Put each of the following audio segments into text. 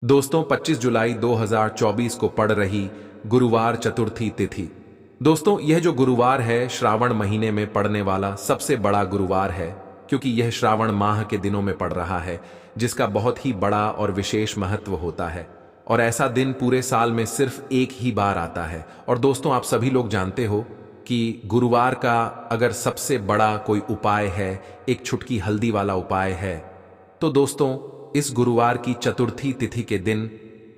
दोस्तों 25 जुलाई 2024 को पड़ रही गुरुवार चतुर्थी तिथि। दोस्तों यह जो गुरुवार है श्रावण महीने में पड़ने वाला सबसे बड़ा गुरुवार है, क्योंकि यह श्रावण माह के दिनों में पड़ रहा है, जिसका बहुत ही बड़ा और विशेष महत्व होता है। और ऐसा दिन पूरे साल में सिर्फ एक ही बार आता है। और दोस्तों आप सभी लोग जानते हो कि गुरुवार का अगर सबसे बड़ा कोई उपाय है, एक छुटकी हल्दी वाला उपाय है, तो दोस्तों इस गुरुवार की चतुर्थी तिथि के दिन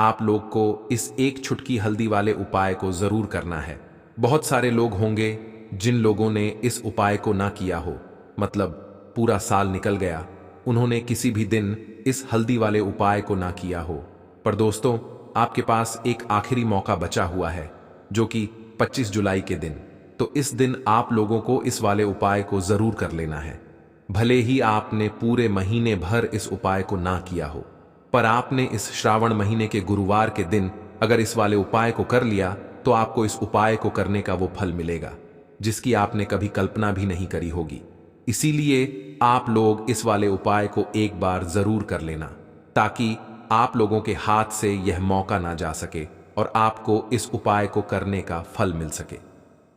आप लोग को इस एक छुटकी हल्दी वाले उपाय को जरूर करना है। बहुत सारे लोग होंगे जिन लोगों ने इस उपाय को ना किया हो, मतलब पूरा साल निकल गया, उन्होंने किसी भी दिन इस हल्दी वाले उपाय को ना किया हो। पर दोस्तों आपके पास एक आखिरी मौका बचा हुआ है, जो कि 25 जुलाई के दिन। तो इस दिन आप लोगों को इस वाले उपाय को जरूर कर लेना है। भले ही आपने पूरे महीने भर इस उपाय को ना किया हो, पर आपने इस श्रावण महीने के गुरुवार के दिन अगर इस वाले उपाय को कर लिया, तो आपको इस उपाय को करने का वो फल मिलेगा जिसकी आपने कभी कल्पना भी नहीं करी होगी। इसीलिए आप लोग इस वाले उपाय को एक बार जरूर कर लेना, ताकि आप लोगों के हाथ से यह मौका ना जा सके और आपको इस उपाय को करने का फल मिल सके।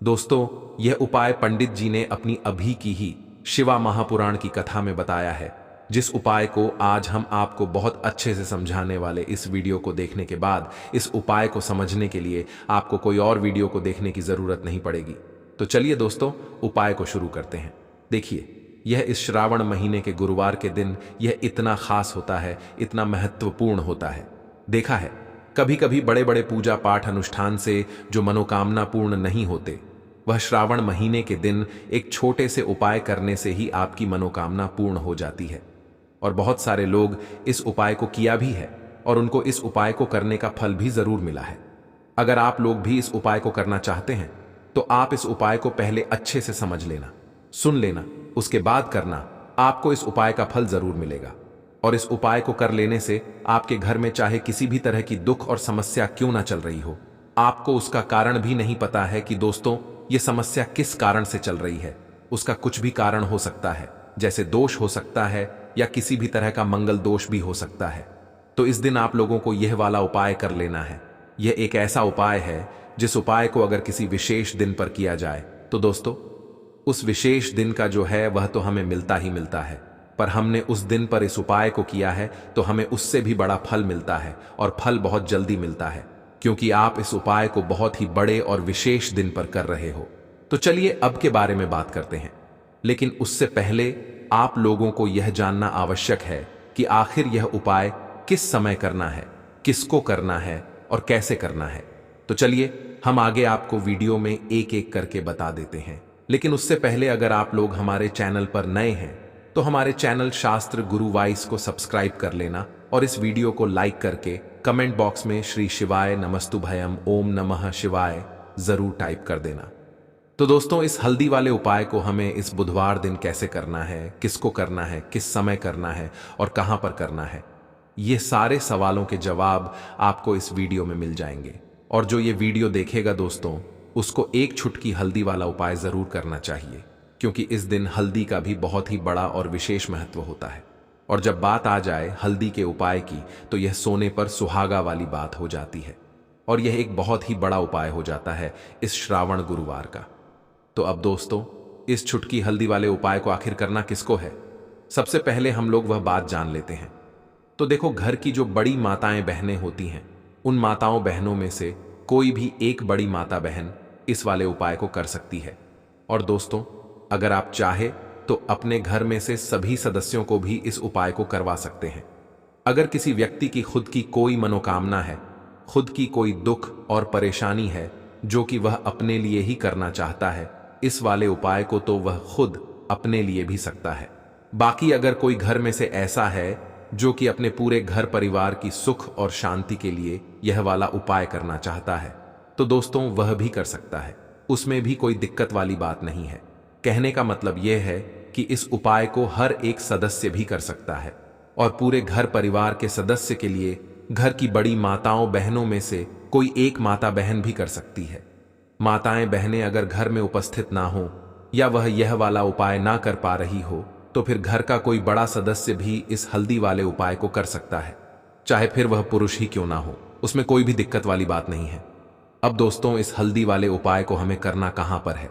दोस्तों यह उपाय पंडित जी ने अपनी अभी की ही शिवा महापुराण की कथा में बताया है, जिस उपाय को आज हम आपको बहुत अच्छे से समझाने वाले। इस वीडियो को देखने के बाद इस उपाय को समझने के लिए आपको कोई और वीडियो को देखने की जरूरत नहीं पड़ेगी। तो चलिए दोस्तों उपाय को शुरू करते हैं। देखिए यह इस श्रावण महीने के गुरुवार के दिन यह इतना खास होता है, इतना महत्वपूर्ण होता है। देखा है कभी कभी बड़े बड़े पूजा पाठ अनुष्ठान से जो मनोकामना पूर्ण नहीं होते, वह श्रावण महीने के दिन एक छोटे से उपाय करने से ही आपकी मनोकामना पूर्ण हो जाती है। और बहुत सारे लोग इस उपाय को किया भी है और उनको इस उपाय को करने का फल भी जरूर मिला है। अगर आप लोग भी इस उपाय को करना चाहते हैं, तो आप इस उपाय को पहले अच्छे से समझ लेना, सुन लेना, उसके बाद करना। आपको इस उपाय का फल जरूर मिलेगा। और इस उपाय को कर लेने से आपके घर में चाहे किसी भी तरह की दुख और समस्या क्यों ना चल रही हो, आपको उसका कारण भी नहीं पता है कि दोस्तों ये समस्या किस कारण से चल रही है। उसका कुछ भी कारण हो सकता है, जैसे दोष हो सकता है या किसी भी तरह का मंगल दोष भी हो सकता है। तो इस दिन आप लोगों को यह वाला उपाय कर लेना है। यह एक ऐसा उपाय है जिस उपाय को अगर किसी विशेष दिन पर किया जाए, तो दोस्तों उस विशेष दिन का जो है वह तो हमें मिलता ही मिलता है, पर हमने उस दिन पर इस उपाय को किया है तो हमें उससे भी बड़ा फल मिलता है, और फल बहुत जल्दी मिलता है, क्योंकि आप इस उपाय को बहुत ही बड़े और विशेष दिन पर कर रहे हो। तो चलिए अब के बारे में बात करते हैं, लेकिन उससे पहले आप लोगों को यह जानना आवश्यक है कि आखिर यह उपाय किस समय करना है, किसको करना है और कैसे करना है। तो चलिए हम आगे आपको वीडियो में एक एक करके बता देते हैं। लेकिन उससे पहले अगर आप लोग हमारे चैनल पर नए हैं, तो हमारे चैनल शास्त्र गुरु वाइस को सब्सक्राइब कर लेना और इस वीडियो को लाइक करके कमेंट बॉक्स में श्री शिवाय नमस्तुभयम ओम नमः शिवाय जरूर टाइप कर देना। तो दोस्तों इस हल्दी वाले उपाय को हमें इस बुधवार दिन कैसे करना है, किसको करना है, किस समय करना है और कहां पर करना है, ये सारे सवालों के जवाब आपको इस वीडियो में मिल जाएंगे। और जो ये वीडियो देखेगा दोस्तों, उसको एक छुटकी हल्दी वाला उपाय जरूर करना चाहिए, क्योंकि इस दिन हल्दी का भी बहुत ही बड़ा और विशेष महत्व होता है। और जब बात आ जाए हल्दी के उपाय की, तो यह सोने पर सुहागा वाली बात हो जाती है, और यह एक बहुत ही बड़ा उपाय हो जाता है इस श्रावण गुरुवार का। तो अब दोस्तों इस छुटकी हल्दी वाले उपाय को आखिर करना किसको है, सबसे पहले हम लोग वह बात जान लेते हैं। तो देखो, घर की जो बड़ी माताएं बहनें होती हैं, उन माताओं बहनों में से कोई भी एक बड़ी माता बहन इस वाले उपाय को कर सकती है। और दोस्तों अगर आप चाहे तो अपने घर में से सभी सदस्यों को भी इस उपाय को करवा सकते हैं। अगर किसी व्यक्ति की खुद की कोई मनोकामना है, खुद की कोई दुख और परेशानी है जो कि वह अपने लिए ही करना चाहता है, इस वाले उपाय को तो वह खुद अपने लिए भी सकता है। बाकी अगर कोई घर में से ऐसा है जो कि अपने पूरे घर परिवार की सुख और शांति के लिए यह वाला उपाय करना चाहता है, तो दोस्तों वह भी कर सकता है। उसमें भी कोई दिक्कत वाली बात नहीं है। कहने का मतलब यह है कि इस उपाय को हर एक सदस्य भी कर सकता है, और पूरे घर परिवार के सदस्य के लिए घर की बड़ी माताओं बहनों में से कोई एक माता बहन भी कर सकती है। माताएं बहनें अगर घर में उपस्थित ना हो या वह यह वाला उपाय ना कर पा रही हो, तो फिर घर का कोई बड़ा सदस्य भी इस हल्दी वाले उपाय को कर सकता है। चाहे फिर वह पुरुष ही क्यों ना हो, उसमें कोई भी दिक्कत वाली बात नहीं है। अब दोस्तों, इस हल्दी वाले उपाय को हमें करना कहां पर है?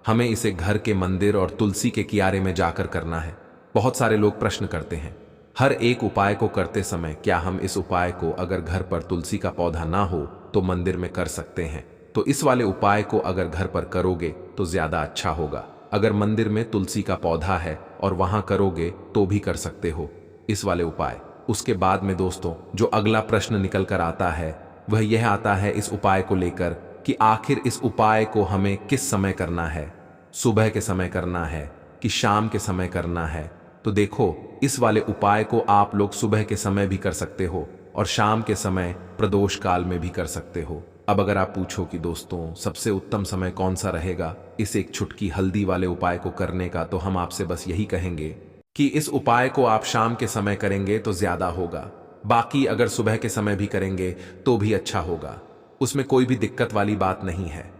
हमें इसे घर के मंदिर और तुलसी के किनारे में जाकर करना है। बहुत सारे लोग प्रश्न करते हैं, हर एक उपाय को करते समय क्या हम इस उपाय को अगर घर पर तुलसी का पौधा ना हो तो मंदिर में कर सकते हैं? तो इस वाले उपाय को अगर घर पर करोगे तो ज्यादा अच्छा होगा। अगर मंदिर में तुलसी का पौधा है और वहां करोगे तो भी कर सकते हो इस वाले उपाय। उसके बाद में दोस्तों, जो अगला प्रश्न निकल कर आता है वह यह आता है इस उपाय को लेकर कि आखिर इस उपाय को हमें किस समय करना है? सुबह के समय करना है कि शाम के समय करना है? तो देखो, इस वाले उपाय को आप लोग सुबह के समय भी कर सकते हो और शाम के समय प्रदोष काल में भी कर सकते हो। अब अगर आप पूछो कि दोस्तों सबसे उत्तम समय कौन सा रहेगा इस एक छुटकी हल्दी वाले उपाय को करने का, तो हम आपसे बस यही कहेंगे कि इस उपाय को आप शाम के समय करेंगे तो ज्यादा होगा। बाकी अगर सुबह के समय भी करेंगे तो भी अच्छा होगा, उसमें कोई भी दिक्कत वाली बात नहीं है।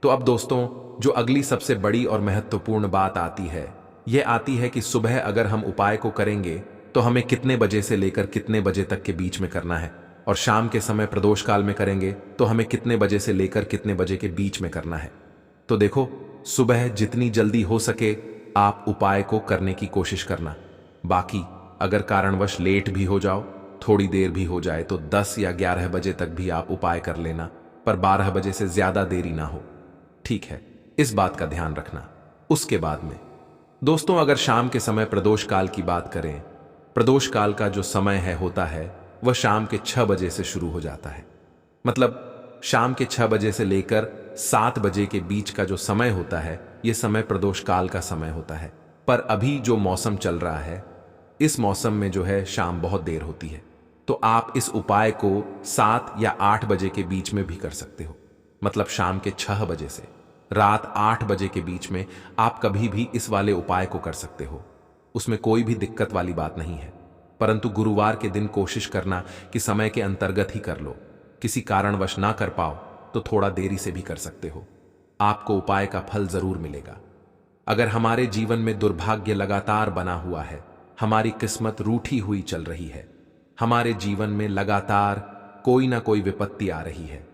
तो अब दोस्तों, जो अगली सबसे बड़ी और महत्वपूर्ण बात आती है, यह आती है कि सुबह अगर हम उपाय को करेंगे तो हमें कितने बजे से लेकर कितने बजे तक के बीच में करना है, और शाम के समय प्रदोष काल में करेंगे तो हमें कितने बजे से लेकर कितने बजे के बीच में करना है। तो देखो, सुबह जितनी जल्दी हो सके आप उपाय को करने की कोशिश करना। बाकी अगर कारणवश लेट भी हो जाओ, थोड़ी देर भी हो जाए, तो 10 या 11 बजे तक भी आप उपाय कर लेना, पर 12 बजे से ज्यादा देरी ना हो। ठीक है, इस बात का ध्यान रखना। उसके बाद में दोस्तों, अगर शाम के समय प्रदोष काल की बात करें, प्रदोष काल का जो समय होता है वह शाम के 6 बजे से शुरू हो जाता है। मतलब शाम के 6 बजे से लेकर 7 बजे के बीच का जो समय होता है, यह समय प्रदोष काल का समय होता है। पर अभी जो मौसम चल रहा है, इस मौसम में जो है शाम बहुत देर होती है, तो आप इस उपाय को 7 या 8 बजे के बीच में भी कर सकते हो। मतलब शाम के 6 बजे से रात 8 बजे के बीच में आप कभी भी इस वाले उपाय को कर सकते हो, उसमें कोई भी दिक्कत वाली बात नहीं है। परंतु गुरुवार के दिन कोशिश करना कि समय के अंतर्गत ही कर लो। किसी कारणवश ना कर पाओ तो थोड़ा देरी से भी कर सकते हो, आपको उपाय का फल जरूर मिलेगा। अगर हमारे जीवन में दुर्भाग्य लगातार बना हुआ है, हमारी किस्मत रूठी हुई चल रही है, हमारे जीवन में लगातार कोई ना कोई विपत्ति आ रही है,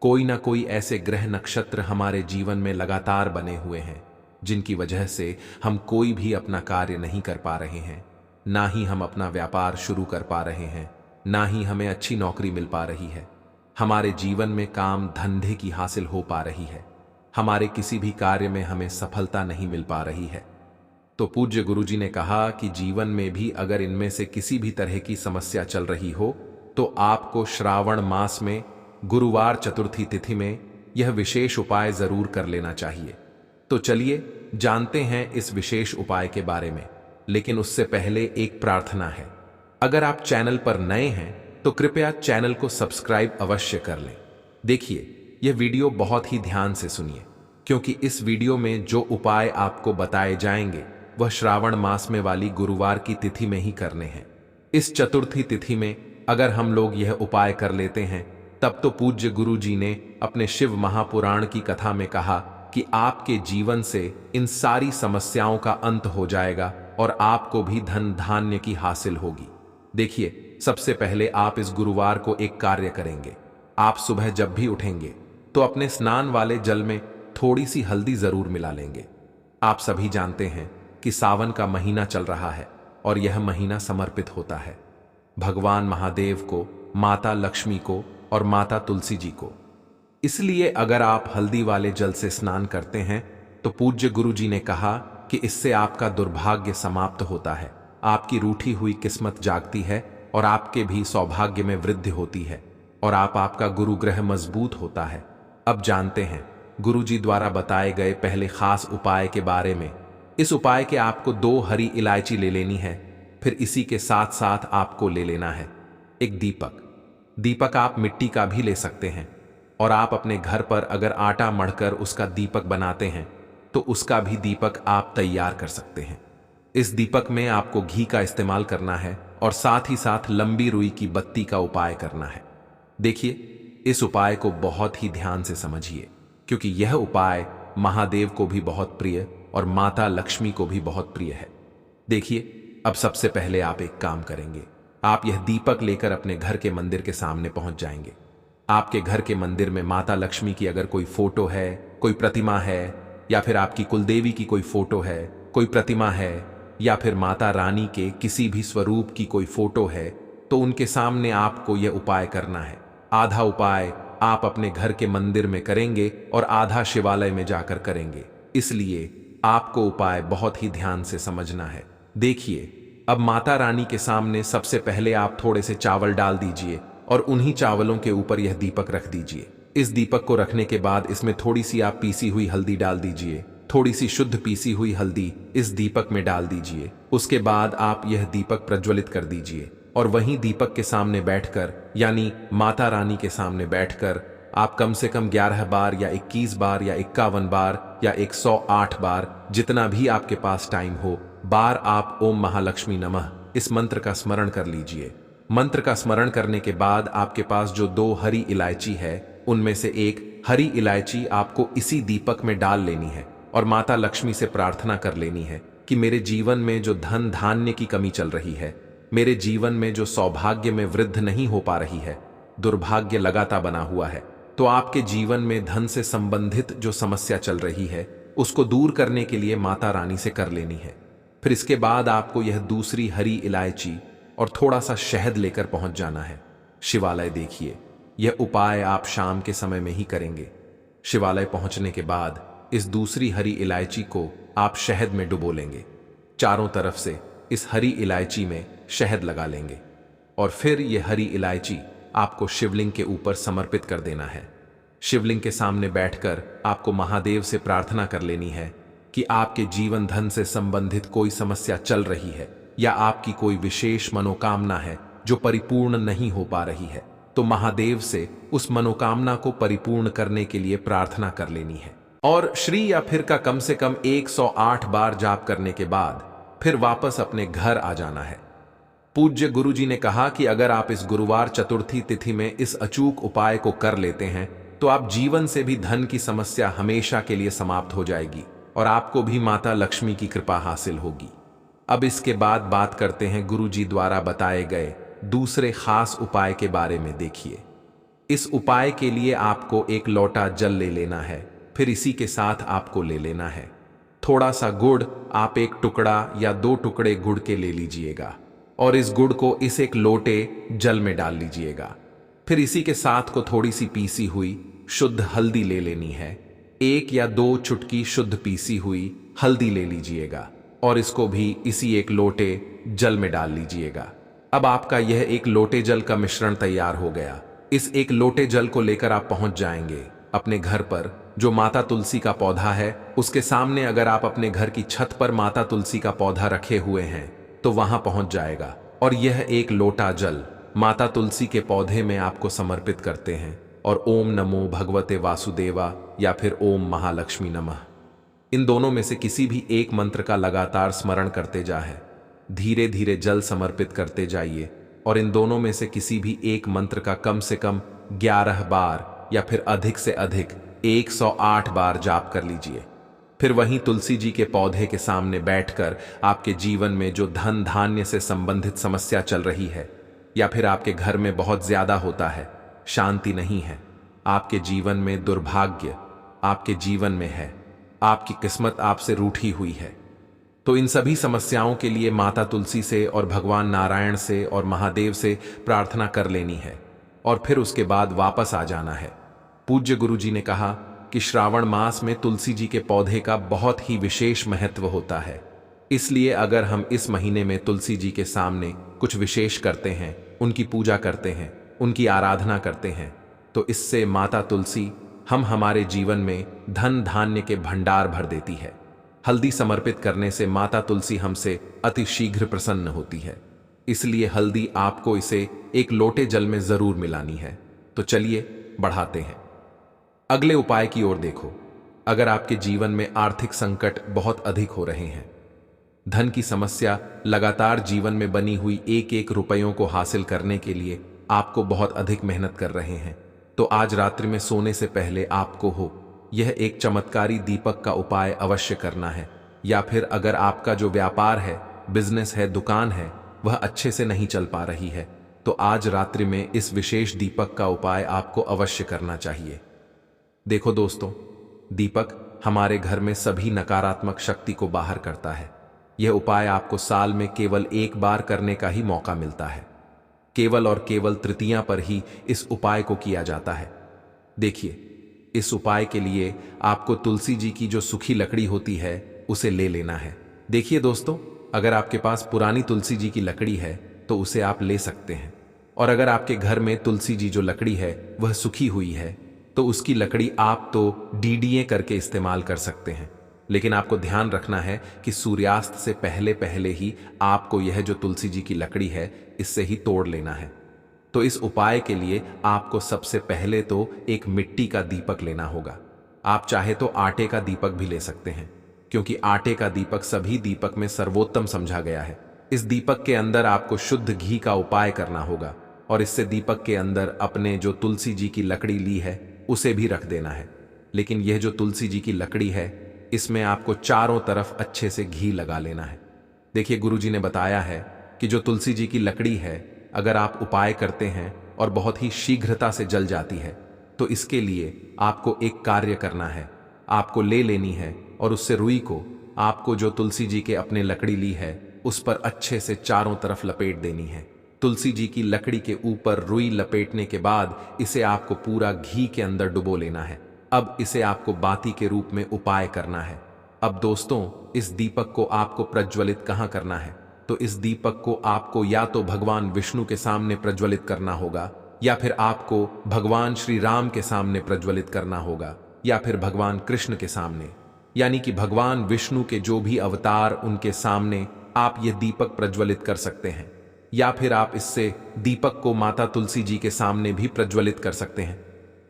कोई ना कोई ऐसे ग्रह नक्षत्र हमारे जीवन में लगातार बने हुए हैं जिनकी वजह से हम कोई भी अपना कार्य नहीं कर पा रहे हैं, ना ही हम अपना व्यापार शुरू कर पा रहे हैं, ना ही हमें अच्छी नौकरी मिल पा रही है, हमारे जीवन में काम धंधे की हासिल हो पा रही है, हमारे किसी भी कार्य में हमें सफलता नहीं मिल पा रही है। तो पूज्य गुरुजी ने कहा कि जीवन में भी अगर इनमें से किसी भी तरह की समस्या चल रही हो तो आपको श्रावण मास में गुरुवार चतुर्थी तिथि में यह विशेष उपाय जरूर कर लेना चाहिए। तो चलिए जानते हैं इस विशेष उपाय के बारे में, लेकिन उससे पहले एक प्रार्थना है। अगर आप चैनल पर नए हैं तो कृपया चैनल को सब्सक्राइब अवश्य कर लें। देखिए, यह वीडियो बहुत ही ध्यान से सुनिए, क्योंकि इस वीडियो में जो उपाय आपको बताए जाएंगे वह श्रावण मास में वाली गुरुवार की तिथि में ही करने हैं। इस चतुर्थी तिथि में अगर हम लोग यह उपाय कर लेते हैं तब तो पूज्य गुरु जी ने अपने शिव महापुराण की कथा में कहा कि आपके जीवन से इन सारी समस्याओं का अंत हो जाएगा और आपको भी धन धान्य की हासिल होगी। देखिए, सबसे पहले आप इस गुरुवार को एक कार्य करेंगे। आप सुबह जब भी उठेंगे तो अपने स्नान वाले जल में थोड़ी सी हल्दी जरूर मिला लेंगे। आप सभी जानते हैं कि सावन का महीना चल रहा है और यह महीना समर्पित होता है भगवान महादेव को, माता लक्ष्मी को और माता तुलसी जी को। इसलिए अगर आप हल्दी वाले जल से स्नान करते हैं तो पूज्य गुरु जी ने कहा कि इससे आपका दुर्भाग्य समाप्त होता है, आपकी रूठी हुई किस्मत जागती है और आपके भी सौभाग्य में वृद्धि होती है और आपका गुरु ग्रह मजबूत होता है। अब जानते हैं गुरु जी द्वारा बताए गए पहले खास उपाय के बारे में। इस उपाय के आपको 2 हरी इलायची ले लेनी है, फिर इसी के साथ साथ आपको ले लेना है एक दीपक। दीपक आप मिट्टी का भी ले सकते हैं, और आप अपने घर पर अगर आटा मढ़कर उसका दीपक बनाते हैं तो उसका भी दीपक आप तैयार कर सकते हैं। इस दीपक में आपको घी का इस्तेमाल करना है और साथ ही साथ लंबी रुई की बत्ती का उपाय करना है। देखिए, इस उपाय को बहुत ही ध्यान से समझिए, क्योंकि यह उपाय महादेव को भी बहुत प्रिय और माता लक्ष्मी को भी बहुत प्रिय है। देखिए, अब सबसे पहले आप एक काम करेंगे। आप यह दीपक लेकर अपने घर के मंदिर के सामने पहुंच जाएंगे। आपके घर के मंदिर में माता लक्ष्मी की अगर कोई फोटो है, कोई प्रतिमा है, या फिर आपकी कुलदेवी की कोई फोटो है, कोई प्रतिमा है, या फिर माता रानी के किसी भी स्वरूप की कोई फोटो है, तो उनके सामने आपको यह उपाय करना है। आधा उपाय आप अपने घर के मंदिर में करेंगे और आधा शिवालय में जाकर करेंगे। इसलिए आपको उपाय बहुत ही ध्यान से समझना है। देखिए, अब माता रानी के सामने सबसे पहले आप थोड़े से चावल डाल दीजिए और उन्हीं चावलों के ऊपर यह दीपक रख दीजिए। इस दीपक को रखने के बाद इसमें थोड़ी सी आप पीसी हुई हल्दी डाल दीजिए। थोड़ी सी शुद्ध पीसी हुई हल्दी इस दीपक में डाल दीजिए। उसके बाद आप यह दीपक प्रज्वलित कर दीजिए और वहीं दीपक के सामने बैठकर, यानी माता रानी के सामने बैठकर, आप कम से कम 11 बार या 21 बार या 51 बार या 108 बार, जितना भी आपके पास टाइम हो, बार आप ओम महालक्ष्मी नमः इस मंत्र का स्मरण कर लीजिए। मंत्र का स्मरण करने के बाद आपके पास जो 2 हरी इलायची है, उनमें से एक हरी इलायची आपको इसी दीपक में डाल लेनी है और माता लक्ष्मी से प्रार्थना कर लेनी है कि मेरे जीवन में जो धन धान्य की कमी चल रही है, मेरे जीवन में जो सौभाग्य में वृद्धि नहीं हो पा रही है, दुर्भाग्य लगातार बना हुआ है, तो आपके जीवन में धन से संबंधित जो समस्या चल रही है उसको दूर करने के लिए माता रानी से कर लेनी है। फिर इसके बाद आपको यह दूसरी हरी इलायची और थोड़ा सा शहद लेकर पहुंच जाना है शिवालय। देखिए, यह उपाय आप शाम के समय में ही करेंगे। शिवालय पहुंचने के बाद इस दूसरी हरी इलायची को आप शहद में डुबो लेंगे। चारों तरफ से इस हरी इलायची में शहद लगा लेंगे और फिर यह हरी इलायची आपको शिवलिंग के ऊपर समर्पित कर देना है। शिवलिंग के सामने बैठकर आपको महादेव से प्रार्थना कर लेनी है कि आपके जीवन धन से संबंधित कोई समस्या चल रही है या आपकी कोई विशेष मनोकामना है जो परिपूर्ण नहीं हो पा रही है, तो महादेव से उस मनोकामना को परिपूर्ण करने के लिए प्रार्थना कर लेनी है। और श्री या फिर का कम से कम 108 बार जाप करने के बाद फिर वापस अपने घर आ जाना है। पूज्य गुरु जी ने कहा कि अगर आप इस गुरुवार चतुर्थी तिथि में इस अचूक उपाय को कर लेते हैं तो आप जीवन से भी धन की समस्या हमेशा के लिए समाप्त हो जाएगी और आपको भी माता लक्ष्मी की कृपा हासिल होगी। अब इसके बाद बात करते हैं गुरु जी द्वारा बताए गए दूसरे खास उपाय के बारे में। देखिए, इस उपाय के लिए आपको एक लोटा जल ले लेना है। फिर इसी के साथ आपको ले लेना है थोड़ा सा गुड़। आप 1 टुकड़ा या 2 टुकड़े गुड़ के ले लीजिएगा और इस गुड़ को इस एक लोटे जल में डाल लीजिएगा। फिर इसी के साथ को थोड़ी सी पीसी हुई शुद्ध हल्दी ले लेनी है। 1 या 2 चुटकी शुद्ध पीसी हुई हल्दी ले लीजिएगा और इसको भी इसी एक लोटे जल में डाल लीजिएगा। अब आपका यह एक लोटे जल का मिश्रण तैयार हो गया। इस एक लोटे जल को लेकर आप पहुंच जाएंगे अपने घर पर। जो माता तुलसी का पौधा है उसके सामने, अगर आप अपने घर की छत पर माता तुलसी का पौधा रखे हुए हैं तो वहां पहुंच जाएगा और यह एक लोटा जल माता तुलसी के पौधे में आपको समर्पित करते हैं और ओम नमो भगवते वासुदेवा या फिर ओम महालक्ष्मी नमः, इन दोनों में से किसी भी एक मंत्र का लगातार स्मरण करते जाएं। धीरे धीरे जल समर्पित करते जाइए और इन दोनों में से किसी भी एक मंत्र का कम से कम 11 बार या फिर अधिक से अधिक 108 बार जाप कर लीजिए। फिर वहीं तुलसी जी के पौधे के सामने बैठकर आपके जीवन में जो धन धान्य से संबंधित समस्या चल रही है या फिर आपके घर में बहुत ज्यादा होता है, शांति नहीं है, आपके जीवन में दुर्भाग्य आपके जीवन में है, आपकी किस्मत आपसे रूठी हुई है, तो इन सभी समस्याओं के लिए माता तुलसी से और भगवान नारायण से और महादेव से प्रार्थना कर लेनी है और फिर उसके बाद वापस आ जाना है। पूज्य गुरु जी ने कहा कि श्रावण मास में तुलसी जी के पौधे का बहुत ही विशेष महत्व होता है। इसलिए अगर हम इस महीने में तुलसी जी के सामने कुछ विशेष करते हैं, उनकी पूजा करते हैं, उनकी आराधना करते हैं, तो इससे माता तुलसी हमारे जीवन में धन धान्य के भंडार भर देती है। हल्दी समर्पित करने से माता तुलसी हमसे अति शीघ्र प्रसन्न होती है। इसलिए हल्दी आपको इसे एक लोटे जल में जरूर मिलानी है। तो चलिए बढ़ाते हैं अगले उपाय की ओर। देखो, अगर आपके जीवन में आर्थिक संकट बहुत अधिक हो रहे हैं, धन की समस्या लगातार जीवन में बनी हुई एक एक रुपयों को हासिल करने के लिए आपको बहुत अधिक मेहनत कर रहे हैं, तो आज रात्रि में सोने से पहले आपको यह एक चमत्कारी दीपक का उपाय अवश्य करना है। या फिर अगर आपका जो व्यापार है, बिजनेस है, दुकान है, वह अच्छे से नहीं चल पा रही है, तो आज रात्रि में इस विशेष दीपक का उपाय आपको अवश्य करना चाहिए। देखो दोस्तों, दीपक हमारे घर में सभी नकारात्मक शक्ति को बाहर करता है। यह उपाय आपको साल में केवल एक बार करने का ही मौका मिलता है। केवल और केवल तृतीया पर ही इस उपाय को किया जाता है। देखिए, इस उपाय के लिए आपको तुलसी जी की जो सूखी लकड़ी होती है उसे ले लेना है। देखिए दोस्तों, अगर आपके पास पुरानी तुलसी जी की लकड़ी है तो उसे आप ले सकते हैं, और अगर आपके घर में तुलसी जी जो लकड़ी है वह सूखी हुई है तो उसकी लकड़ी आप तो डीडीए करके इस्तेमाल कर सकते हैं। लेकिन आपको ध्यान रखना है कि सूर्यास्त से पहले पहले ही आपको यह जो तुलसी जी की लकड़ी है इससे ही तोड़ लेना है। तो इस उपाय के लिए आपको सबसे पहले तो एक मिट्टी का दीपक लेना होगा। आप चाहे तो आटे का दीपक भी ले सकते हैं, क्योंकि आटे का दीपक सभी दीपक में सर्वोत्तम समझा गया है। इस दीपक के अंदर आपको शुद्ध घी का उपाय करना होगा, और इससे दीपक के अंदर अपने जो तुलसी जी की लकड़ी ली है उसे भी रख देना है। लेकिन यह जो तुलसी जी की लकड़ी है इसमें आपको चारों तरफ अच्छे से घी लगा लेना है। देखिए, गुरुजी ने बताया है कि जो तुलसी जी की लकड़ी है अगर आप उपाय करते हैं और बहुत ही शीघ्रता से जल जाती है, तो इसके लिए आपको एक कार्य करना है। आपको ले लेनी है और उससे रुई को आपको जो तुलसी जी के अपने लकड़ी ली है उस पर अच्छे से चारों तरफ लपेट देनी है। तुलसी जी की लकड़ी के ऊपर रुई लपेटने के बाद इसे आपको पूरा घी के अंदर डुबो लेना है। अब इसे आपको बाती के रूप में उपाय करना है। अब दोस्तों, इस दीपक को आपको प्रज्वलित कहाँ करना है? तो इस दीपक को आपको या तो भगवान विष्णु के सामने प्रज्वलित करना होगा, या फिर आपको भगवान श्री राम के सामने प्रज्वलित करना होगा, या फिर भगवान कृष्ण के सामने, यानी कि भगवान विष्णु के जो भी अवतार उनके सामने आप ये दीपक प्रज्वलित कर सकते हैं। या फिर आप इससे दीपक को माता तुलसी जी के सामने भी प्रज्वलित कर सकते हैं।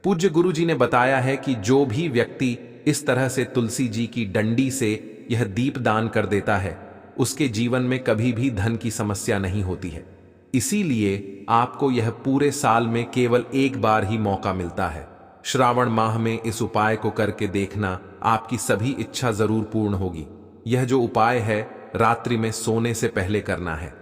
पूज्य गुरु जी ने बताया है कि जो भी व्यक्ति इस तरह से तुलसी जी की डंडी से यह दीप दान कर देता है उसके जीवन में कभी भी धन की समस्या नहीं होती है। इसीलिए आपको यह पूरे साल में केवल एक बार ही मौका मिलता है। श्रावण माह में इस उपाय को करके देखना, आपकी सभी इच्छा जरूर पूर्ण होगी। यह जो उपाय है रात्रि में सोने से पहले करना है।